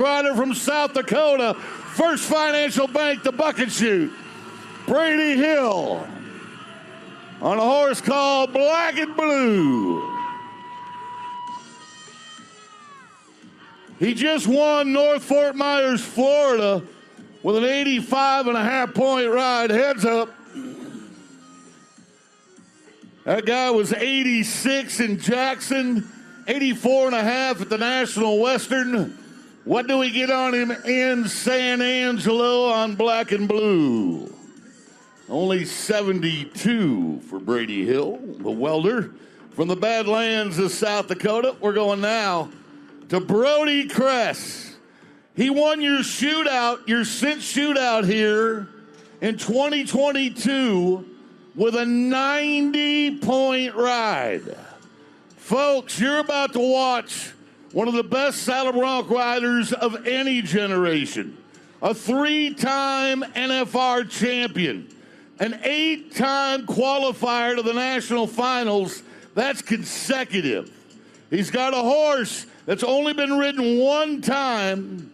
rider from South Dakota, First Financial Bank, the bucket shoot, Brady Hill, on a horse called Black and Blue. He just won North Fort Myers, Florida, with an 85.5-point ride. Heads up. That guy was 86 in Jackson, 84.5 at the National Western. What do we get on him in San Angelo on Black and Blue? Only 72 for Brady Hill, the welder from the Badlands of South Dakota. We're going now to Brody Cress. He won your shootout, your cinch shootout here in 2022 with a 90-point ride. Folks, you're about to watch one of the best saddle bronc riders of any generation, a 3-time NFR champion, an 8-time qualifier to the national finals. That's consecutive. He's got a horse that's only been ridden one time,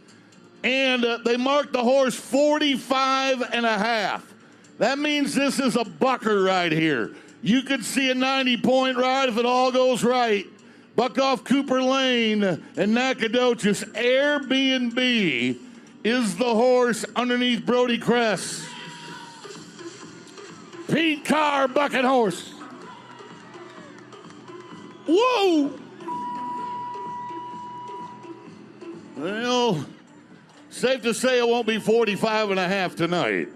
and they marked the horse 45.5. That means this is a bucker right here. You could see a 90-point ride if it all goes right. Bucked off Cooper Lane and Nacogdoches. Airbnb is the horse underneath Brody Cress. Pete Carr, bucking horse. Whoa! Well, safe to say it won't be 45.5 tonight.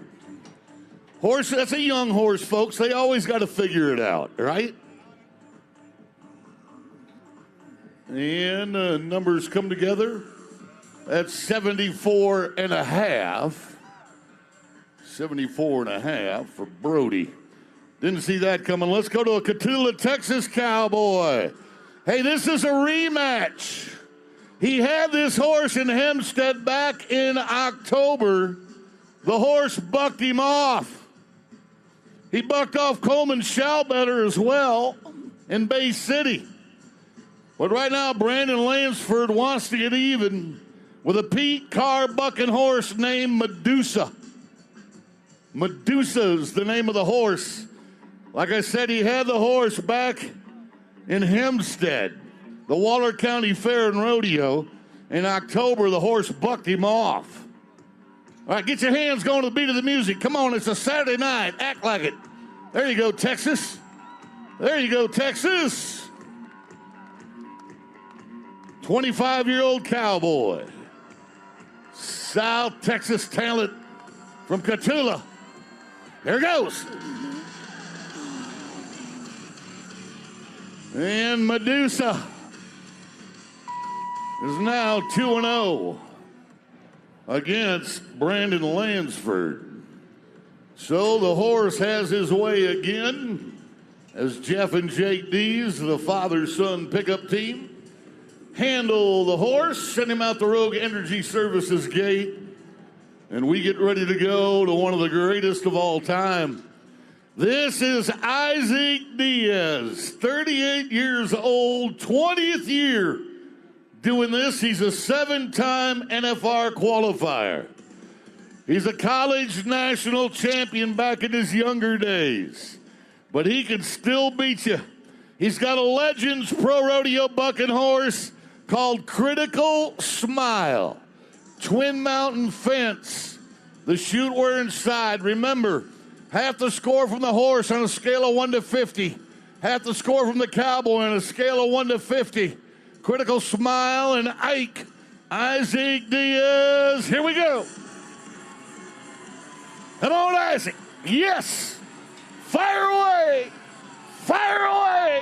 Horse, that's a young horse, folks. They always got to figure it out, right? And numbers come together. That's 74.5. 74.5 for Brody. Didn't see that coming. Let's go to a Cotulla, Texas cowboy. Hey, this is a rematch. He had this horse in Hempstead back in October. The horse bucked him off. He bucked off Coleman Shallbetter as well in Bay City. But right now, Brandon Lansford wants to get even with a Pete Carr bucking horse named Medusa. Medusa is the name of the horse. Like I said, he had the horse back in Hempstead, the Waller County Fair and Rodeo. In October, the horse bucked him off. All right, get your hands going to the beat of the music. Come on, it's a Saturday night. Act like it. There you go, Texas. There you go, Texas. 25-year-old cowboy. South Texas talent from Cotulla. There it goes. And Medusa is now 2-0 against Brandon Lansford. So the horse has his way again as Jeff and Jake Dees, the father-son pickup team, handle the horse, send him out the Rogue Energy Services gate, and we get ready to go to one of the greatest of all time. This is Isaac Diaz, 38 years old, 20th year doing this. He's a 7-time NFR qualifier. He's a college national champion back in his younger days, but he can still beat you. He's got a Legends Pro Rodeo bucking horse called Critical Smile. Twin Mountain Fence, the chute we're inside. Remember, half the score from the horse on a scale of 1 to 50. Half the score from the cowboy on a scale of 1 to 50. Critical Smile and Ike. Isaac Diaz. Here we go. Come on, Isaac. Yes. Fire away. Fire away.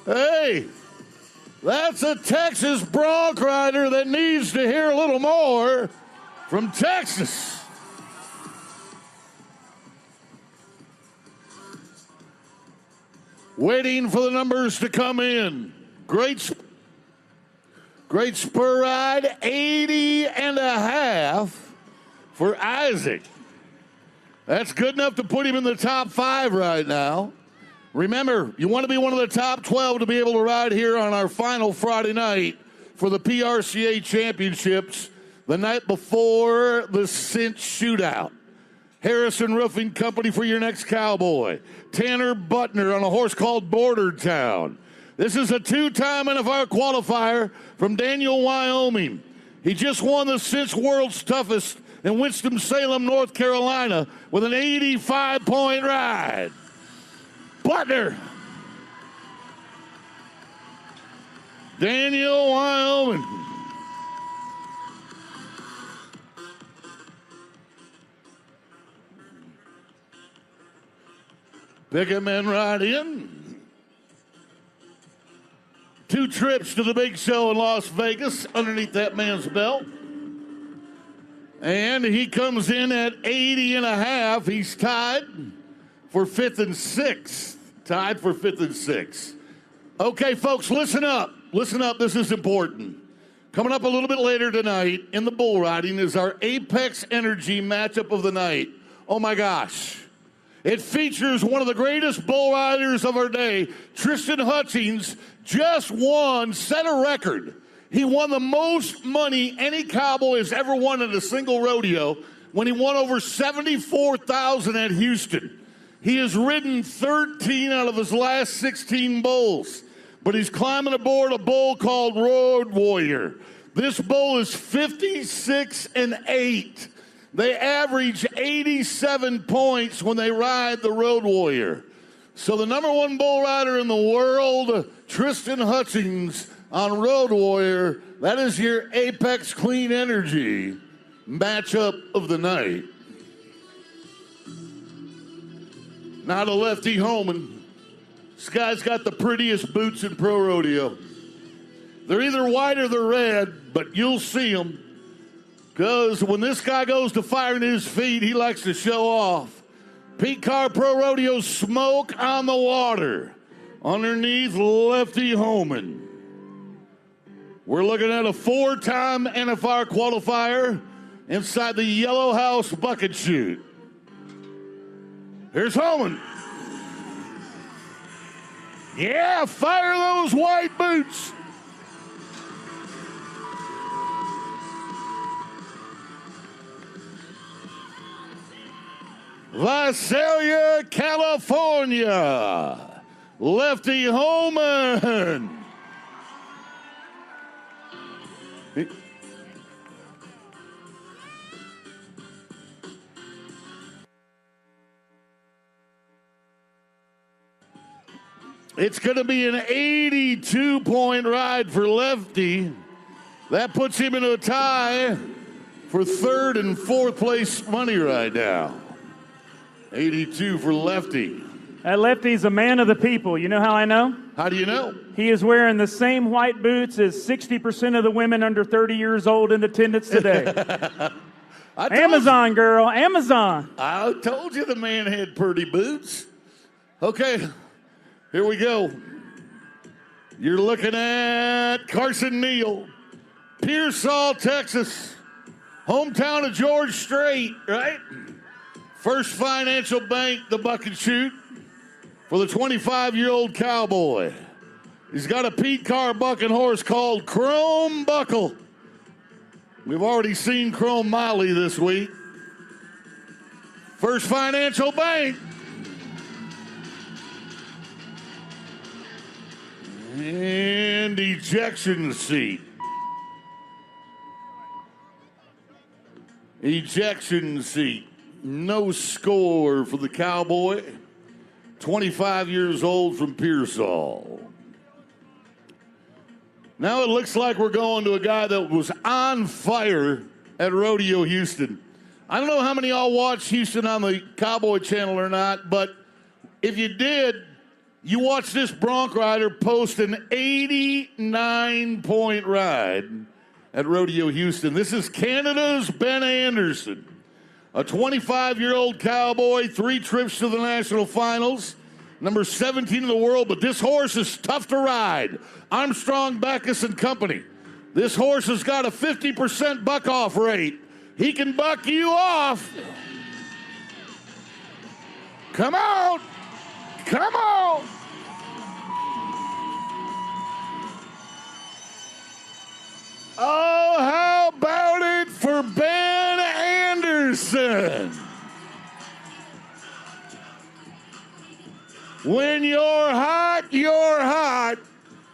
Hey, that's a Texas bronc rider that needs to hear a little more from Texas. Waiting for the numbers to come in. Great spur ride, 80.5 for Isaac. That's good enough to put him in the top 5 right now. Remember, you want to be one of the top 12 to be able to ride here on our final Friday night for the PRCA Championships the night before the Cinch Shootout. Harrison Roofing Company for your next cowboy. Tanner Butner on a horse called Border Town. This is a two-time NFR qualifier from Daniel, Wyoming. He just won the Cinch World's Toughest in Winston-Salem, North Carolina with an 85-point ride. Butner. Daniel, Wyoming. Pick him in right in. 2 trips to the big show in Las Vegas underneath that man's belt. And he comes in at 80.5. He's tied for 5th and 6th. Tied for 5th and 6th. Okay, folks, listen up. Listen up. This is important. Coming up a little bit later tonight in the bull riding is our Apex Energy matchup of the night. Oh, my gosh. It features one of the greatest bull riders of our day. Tristan Hutchings just set a record. He won the most money any cowboy has ever won in a single rodeo when he won over $74,000 at Houston. He has ridden 13 out of his last 16 bulls, but he's climbing aboard a bull called Road Warrior. This bull is 56-8. They average 87 points when they ride the Road Warrior. So the number 1 bull rider in the world, Tristan Hutchings on Road Warrior, that is your Apex Clean Energy matchup of the night. Now to Lefty Holman. This guy's got the prettiest boots in pro rodeo. They're either white or they're red, but you'll see them. Because when this guy goes to firing his feet, he likes to show off. Pete Carr Pro Rodeo smoke on the water. Underneath Lefty Holman. We're looking at a 4-time NFR qualifier inside the Yellow House bucket chute. Here's Holman. Yeah, fire those white boots. Visalia, California. Lefty Holman. It's going to be an 82-point ride for Lefty. That puts him in a tie for 3rd and 4th place money right now. 82 for Lefty. That Lefty's a man of the people. You know how I know? How do you know? He is wearing the same white boots as 60% of the women under 30 years old in attendance today. Amazon, girl, Amazon. I told you the man had pretty boots. Okay, here we go. You're looking at Carson Neal, Pearsall, Texas, hometown of George Strait, right? First Financial Bank, the bucket chute for the 25-year-old cowboy. He's got a Pete Carr bucking horse called Chrome Buckle. We've already seen Chrome Molly this week. First Financial Bank. And ejection seat. Ejection seat. No score for the cowboy. 25 years old from Pearsall. Now it looks like we're going to a guy that was on fire at Rodeo Houston. I don't know how many of y'all watched Houston on the Cowboy Channel or not, but if you did, you watched this bronc rider post an 89-point ride at Rodeo Houston. This is Canada's Ben Anderson. A 25-year-old cowboy, 3 trips to the national finals, number 17 in the world, but this horse is tough to ride. Armstrong, Backus & Company. This horse has got a 50% buck-off rate. He can buck you off. Come out. Come on. Oh, how about it for Ben Anderson? When you're hot, you're hot.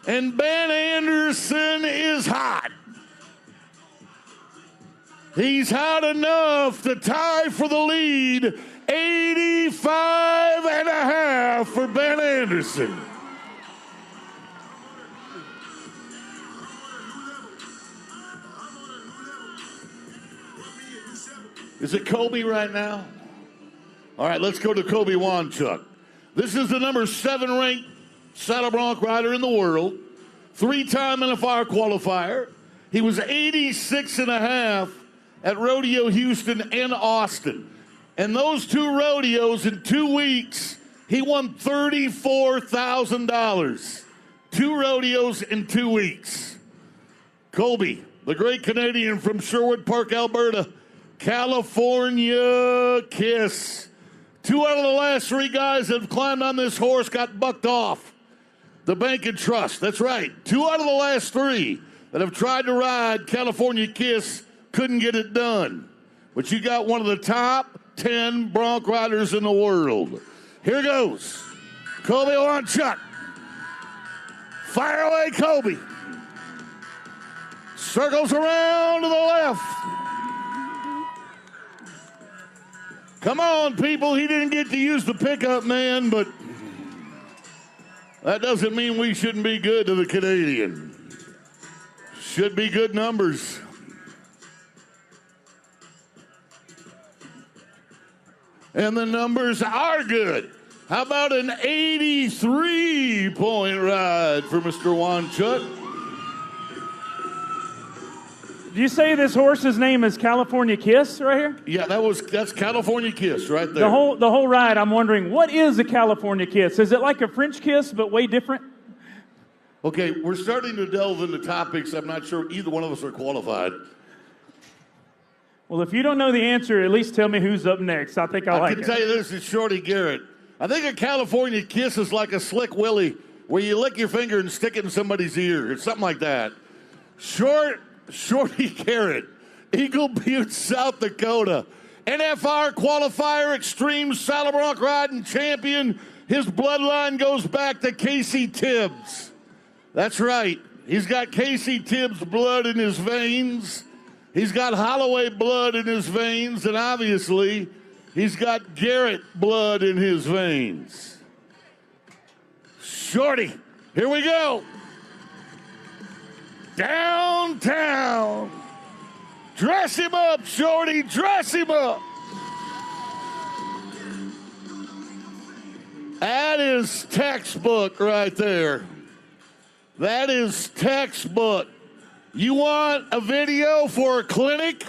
And Ben Anderson is hot. He's hot enough to tie for the lead. 85.5 for Ben Anderson. Is it Kobe right now? All right, let's go to Kobe Wanchuk. This is the number 7 ranked saddle bronc rider in the world, 3-time NFR qualifier. He was 86.5 at Rodeo Houston and Austin. And those 2 rodeos in 2 weeks, he won $34,000. 2 rodeos in 2 weeks. Kobe, the great Canadian from Sherwood Park, Alberta, California Kiss. 2 out of the last 3 guys that have climbed on this horse got bucked off. The Bank and Trust, that's right. 2 out of the last 3 that have tried to ride California Kiss couldn't get it done. But you got one of the top 10 bronc riders in the world. Here goes. Kobe Wanchuk. Fire away, Kobe. Circles around to the left. Come on, people. He didn't get to use the pickup man, but that doesn't mean we shouldn't be good to the Canadian. Should be good numbers. And the numbers are good. How about an 83-point ride for Mr. Wanchuk? Did you say this horse's name is California Kiss right here? Yeah, that's California Kiss right there. The whole ride, I'm wondering, what is a California Kiss? Is it like a French kiss, but way different? Okay, we're starting to delve into topics I'm not sure either one of us are qualified. Well, if you don't know the answer, at least tell me who's up next. I think I like it. I can tell you this is Shorty Garrett. I think a California Kiss is like a Slick Willie, where you lick your finger and stick it in somebody's ear. It's something like that. Shorty Garrett, Eagle Butte, South Dakota. NFR qualifier, extreme saddle bronc riding champion. His bloodline goes back to Casey Tibbs. That's right. He's got Casey Tibbs blood in his veins. He's got Holloway blood in his veins, and obviously, he's got Garrett blood in his veins. Shorty, here we go. Downtown. Dress him up, Shorty, dress him up. That is textbook right there. That is textbook. You want a video for a clinic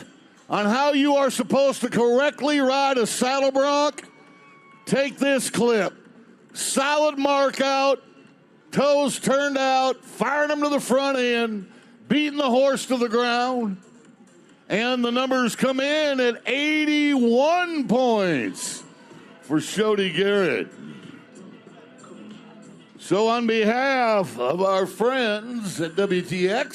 on how you are supposed to correctly ride a saddle bronc? Take this clip. Solid mark out, toes turned out, firing them to the front end, beating the horse to the ground. And the numbers come in at 81 points for Shorty Garrett. So on behalf of our friends at WTX,